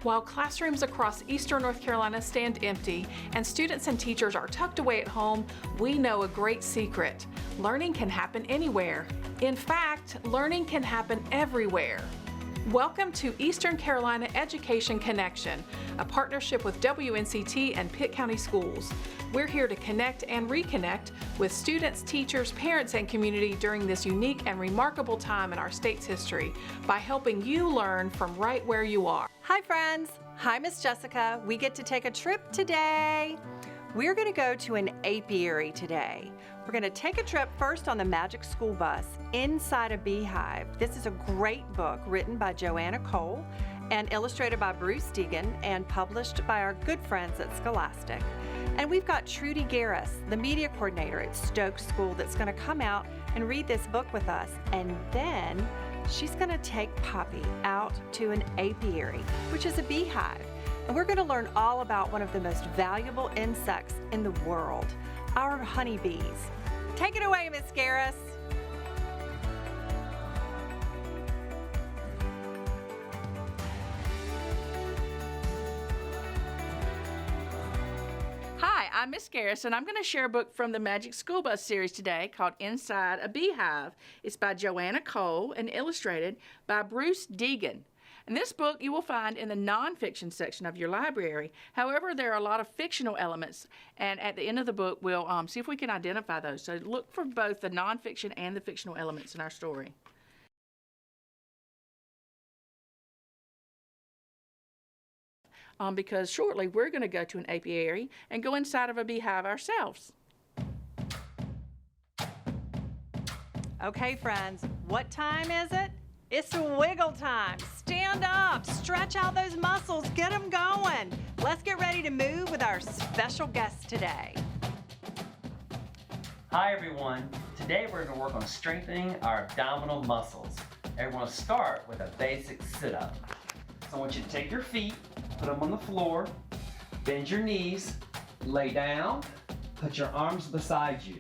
While classrooms across Eastern North Carolina stand empty and students and teachers are tucked away at home, we know a great secret. Learning can happen anywhere. In fact, learning can happen everywhere. Welcome to Eastern Carolina Education Connection, a partnership with WNCT and Pitt County Schools. We're here to connect and reconnect with students, teachers, parents, and community during this unique and remarkable time in our state's history by helping you learn from right where you are. Hi friends, hi Miss Jessica. We get to take a trip today. We're going to go to an apiary today. We're going to take a trip first on the Magic School Bus inside a beehive. This is a great book written by Joanna and illustrated by Bruce Deegan and published by our good friends at Scholastic. And we've got Trudy Garris, the media coordinator at Stokes School, that's going to come out and read this book with us. And then she's going to take Poppy out to an apiary, which is a beehive. And we're going to learn all about one of the most valuable insects in the world, our honeybees. Take it away, Miss Garris. Hi, I'm Miss Garris, and I'm going to share a book from the Magic School Bus series today called Inside a Beehive. It's by Joanna and illustrated by Bruce Deegan. And this book you will find in the nonfiction section of your library. However, there are a lot of fictional elements, and at the end of the book, we'll see if we can identify those. So look for both the nonfiction and the fictional elements in our story. Because shortly we're going to go to an apiary and go inside of a beehive ourselves. Okay, friends, what time is it? It's wiggle time. Stand up, stretch out those muscles, get them going. Let's get ready to move with our special guest today. Hi everyone. Today we're going to work on strengthening our abdominal muscles. And we're going to start with a basic sit-up. So I want you to take your feet, put them on the floor, bend your knees, lay down, put your arms beside you.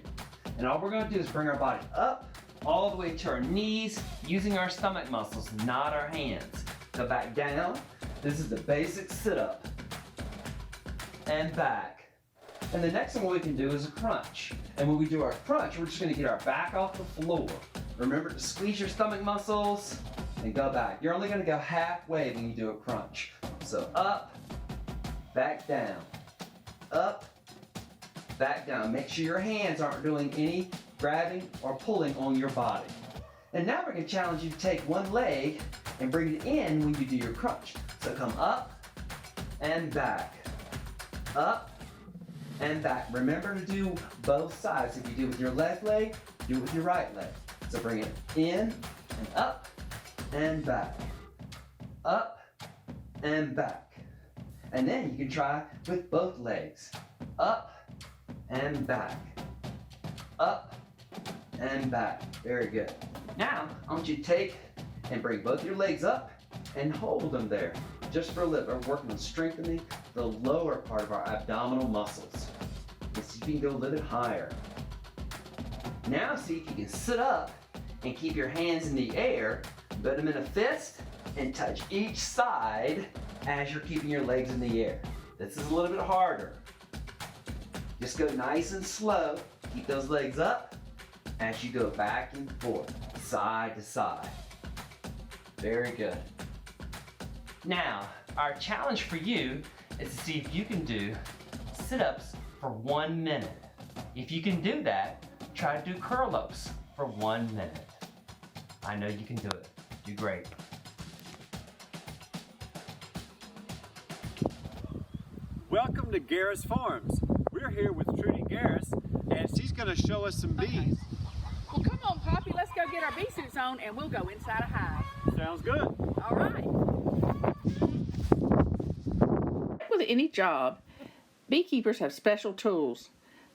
And all we're going to do is bring our body up all the way to our knees using our stomach muscles, not our hands. Go back down. This is the basic sit-up. And back. And the next one we can do is a crunch. And when we do our crunch, we're just going to get our back off the floor. Remember to squeeze your stomach muscles and go back. You're only going to go halfway when you do a crunch. So up, back down, up, back down. Make sure your hands aren't doing any grabbing or pulling on your body. And now we're going to challenge you to take one leg and bring it in when you do your crunch. So come up and back, up and back. Remember to do both sides. If you do it with your left leg, do it with your right leg. So bring it in and up and back, up and back. And then you can try with both legs, up and back, up and back. Very good. Now, I want you to take and bring both your legs up and hold them there. Just for a little bit, we're working on strengthening the lower part of our abdominal muscles. Let's see if you can go a little bit higher. Now see if you can sit up and keep your hands in the air, put them in a fist, and touch each side as you're keeping your legs in the air. This is a little bit harder. Just go nice and slow. Keep those legs up as you go back and forth, side to side. Very good. Now, our challenge for you is to see if you can do sit-ups for 1 minute. If you can do that, try to do curl-ups for 1 minute. I know you can do it. Do great. Welcome to Garris Farms. We're here with Trudy Garris, and she's going to show us some bees. Well, come on, Poppy. Let's go get our bee suits on, and we'll go inside a hive. Sounds good. All right. With any job, beekeepers have special tools.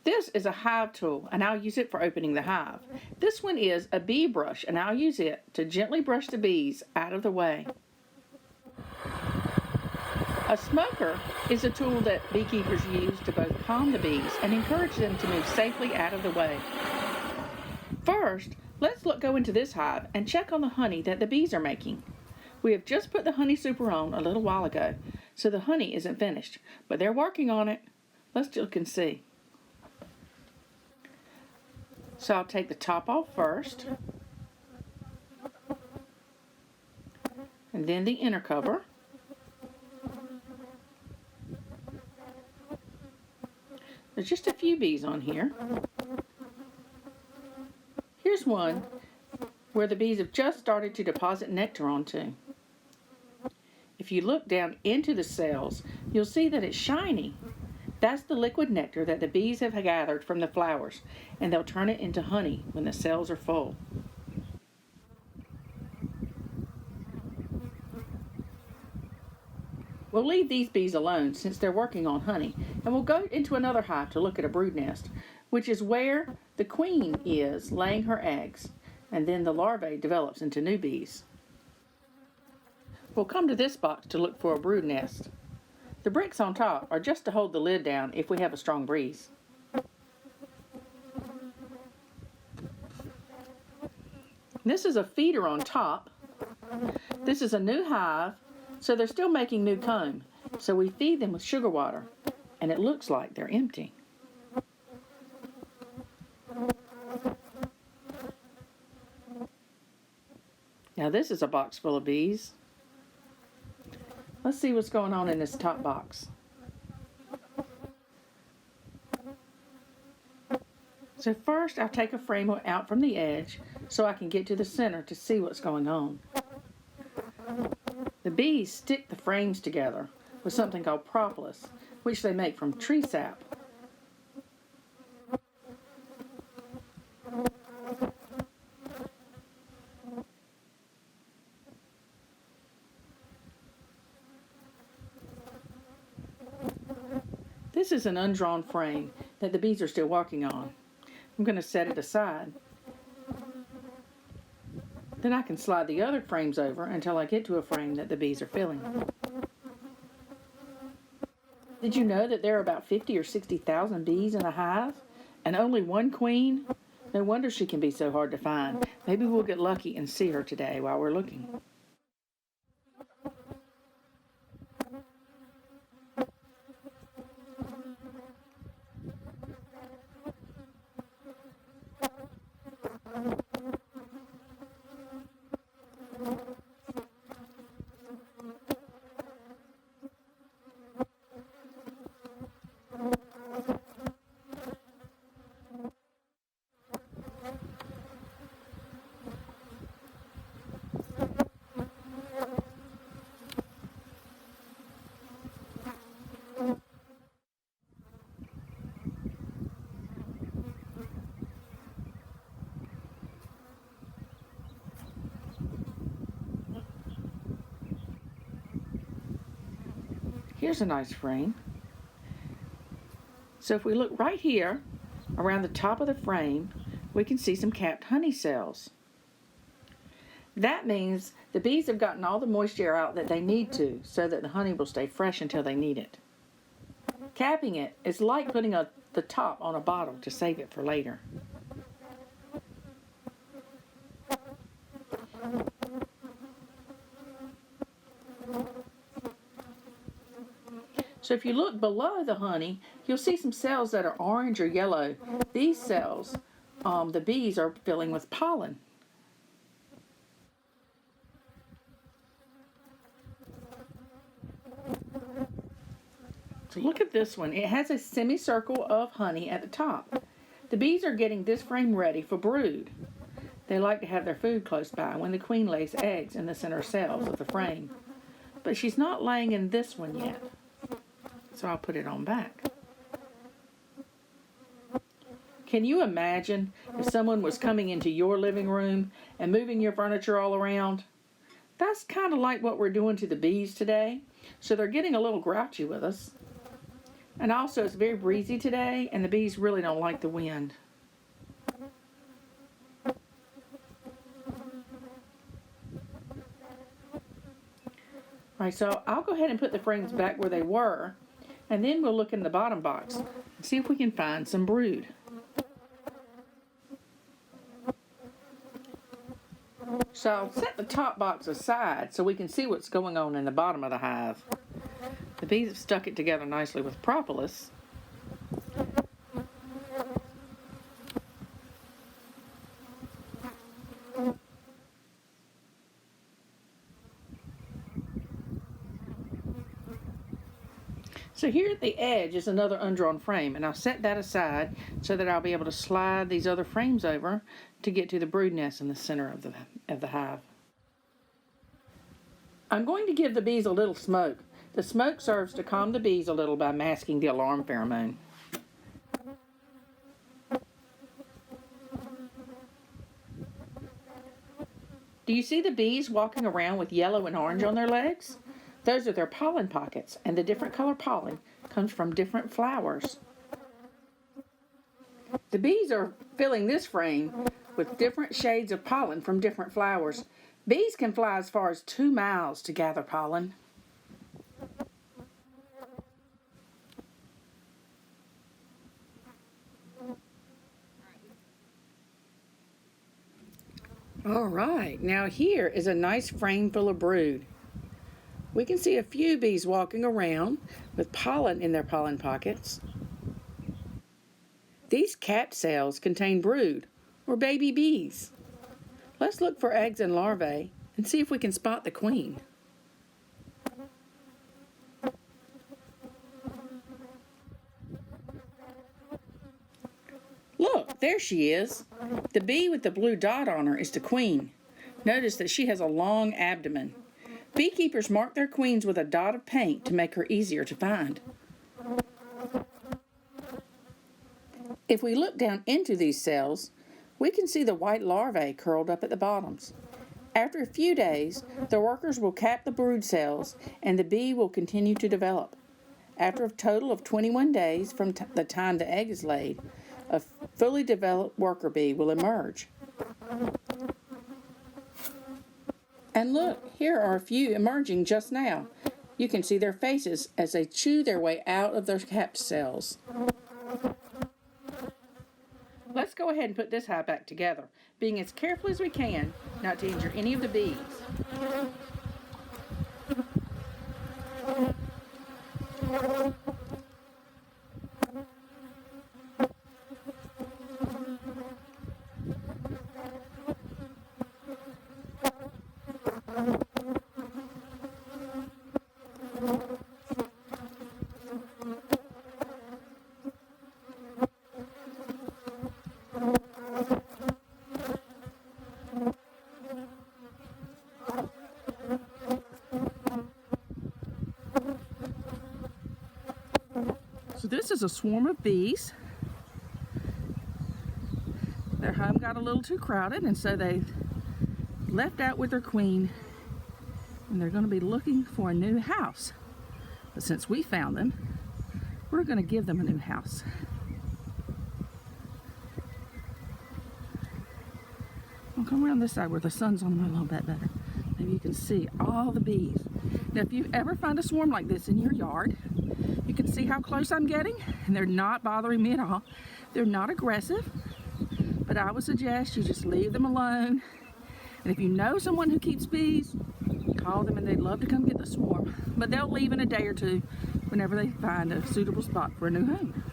This is a hive tool, and I'll use it for opening the hive. This one is a bee brush, and I'll use it to gently brush the bees out of the way. A smoker is a tool that beekeepers use to both calm the bees and encourage them to move safely out of the way. First, let's go into this hive and check on the honey that the bees are making. We have just put the honey super on a little while ago, so the honey isn't finished. But they're working on it. Let's look and see. So I'll take the top off first, and then the inner cover. There's just a few bees on here. Here's one where the bees have just started to deposit nectar onto. If you look down into the cells, you'll see that it's shiny. That's the liquid nectar that the bees have gathered from the flowers, and they'll turn it into honey when the cells are full. We'll leave these bees alone since they're working on honey, and we'll go into another hive to look at a brood nest, which is where the queen is laying her eggs, and then the larvae develops into new bees. We'll come to this box to look for a brood nest. The bricks on top are just to hold the lid down if we have a strong breeze. This is a feeder on top. This is a new hive, so they're still making new comb. So we feed them with sugar water, and it looks like they're empty. Now this is a box full of bees. Let's see what's going on in this top box. So first I'll take a frame out from the edge so I can get to the center to see what's going on. The bees stick the frames together with something called propolis, which they make from tree sap. This is an undrawn frame that the bees are still working on. I'm going to set it aside. Then I can slide the other frames over until I get to a frame that the bees are filling. Did you know that there are about 50 or 60,000 bees in a hive and only one queen? No wonder she can be so hard to find. Maybe we'll get lucky and see her today while we're looking. Here's a nice frame. So if we look right here, around the top of the frame, we can see some capped honey cells. That means the bees have gotten all the moisture out that they need to so that the honey will stay fresh until they need it. Capping it is like putting the top on a bottle to save it for later. So if you look below the honey, you'll see some cells that are orange or yellow. These cells, the bees are filling with pollen. So look at this one. It has a semicircle of honey at the top. The bees are getting this frame ready for brood. They like to have their food close by when the queen lays eggs in the center cells of the frame. But she's not laying in this one yet. So I'll put it on back. Can you imagine if someone was coming into your living room and moving your furniture all around? That's kind of like what we're doing to the bees today. So they're getting a little grouchy with us. And also it's very breezy today and the bees really don't like the wind. Alright, so I'll go ahead and put the frames back where they were. And then we'll look in the bottom box and see if we can find some brood. So I'll set the top box aside so we can see what's going on in the bottom of the hive. The bees have stuck it together nicely with propolis. So here at the edge is another undrawn frame, and I'll set that aside so that I'll be able to slide these other frames over to get to the brood nest in the center of the hive. I'm going to give the bees a little smoke. The smoke serves to calm the bees a little by masking the alarm pheromone. Do you see the bees walking around with yellow and orange on their legs? Those are their pollen pockets, and the different color pollen comes from different flowers. The bees are filling this frame with different shades of pollen from different flowers. Bees can fly as far as 2 miles to gather pollen. All right, now here is a nice frame full of brood. We can see a few bees walking around with pollen in their pollen pockets. These capped cells contain brood, or baby bees. Let's look for eggs and larvae and see if we can spot the queen. Look, there she is. The bee with the blue dot on her is the queen. Notice that she has a long abdomen. Beekeepers mark their queens with a dot of paint to make her easier to find. If we look down into these cells, we can see the white larvae curled up at the bottoms. After a few days, the workers will cap the brood cells and the bee will continue to develop. After a total of 21 days from the time the egg is laid, a fully developed worker bee will emerge. And look, here are a few emerging just now. You can see their faces as they chew their way out of their capped cells. Let's go ahead and put this hive back together, being as careful as we can not to injure any of the bees. So this is a swarm of bees. Their home got a little too crowded, and so they left out with their queen, and they're going to be looking for a new house. But since we found them, we're going to give them a new house. I'll come around this side where the sun's on them a little bit better. Maybe you can see all the bees. Now, if you ever find a swarm like this in your yard, you can see how close I'm getting, and they're not bothering me at all. They're not aggressive, but I would suggest you just leave them alone. And if you know someone who keeps bees, call them and they'd love to come get the swarm. But they'll leave in a day or two whenever they find a suitable spot for a new home.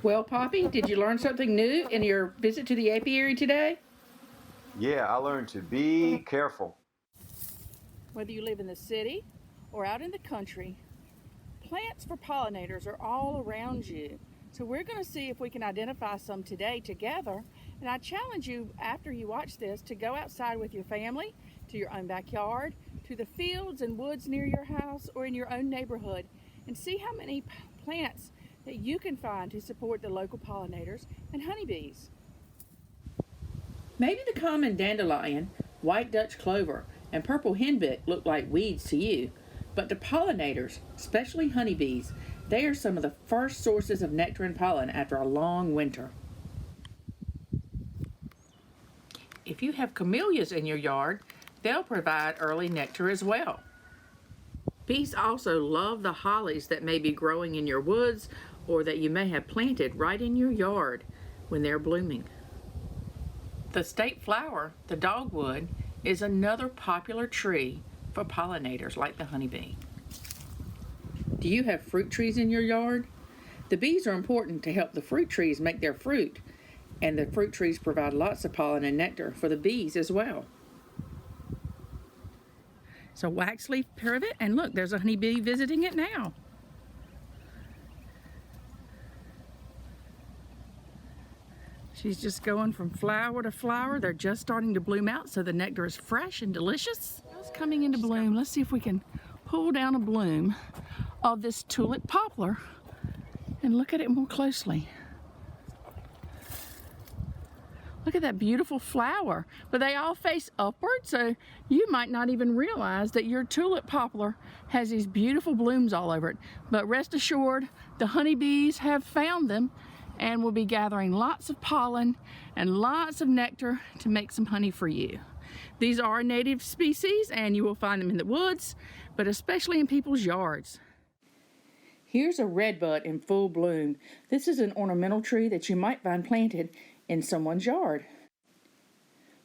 Well, Poppy, did you learn something new in your visit to the apiary today? Yeah, I learned to be careful. Whether you live in the city or out in the country, plants for pollinators are all around you. So we're going to see if we can identify some today together. And I challenge you, after you watch this, to go outside with your family, to your own backyard, to the fields and woods near your house or in your own neighborhood, and see how many plants that you can find to support the local pollinators and honeybees. Maybe the common dandelion, white Dutch clover, and purple henbit look like weeds to you, but to pollinators, especially honeybees, they are some of the first sources of nectar and pollen after a long winter. If you have camellias in your yard, they'll provide early nectar as well. Bees also love the hollies that may be growing in your woods or that you may have planted right in your yard when they're blooming. The state flower, the dogwood, is another popular tree for pollinators like the honeybee. Do you have fruit trees in your yard? The bees are important to help the fruit trees make their fruit, and the fruit trees provide lots of pollen and nectar for the bees as well. So waxleaf privet, and look, there's a honeybee visiting it now. She's just going from flower to flower. They're just starting to bloom out, so the nectar is fresh and delicious. It's coming into bloom. Let's see if we can pull down a bloom of this tulip poplar and look at it more closely. Look at that beautiful flower, but they all face upward, so you might not even realize that your tulip poplar has these beautiful blooms all over it. But rest assured, the honeybees have found them and will be gathering lots of pollen and lots of nectar to make some honey for you. These are native species, and you will find them in the woods, but especially in people's yards. Here's a redbud in full bloom. This is an ornamental tree that you might find planted in someone's yard.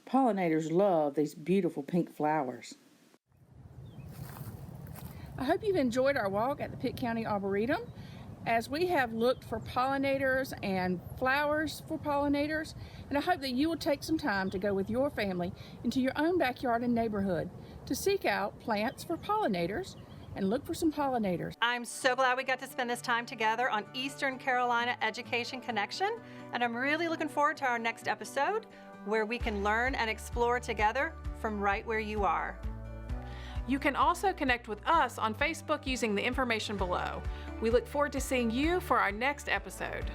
Pollinators love these beautiful pink flowers. I hope you've enjoyed our walk at the Pitt County Arboretum, as we have looked for pollinators and flowers for pollinators, and I hope that you will take some time to go with your family into your own backyard and neighborhood to seek out plants for pollinators and look for some pollinators. I'm so glad we got to spend this time together on Eastern Carolina Education Connection, and I'm really looking forward to our next episode where we can learn and explore together from right where you are. You can also connect with us on Facebook using the information below. We look forward to seeing you for our next episode.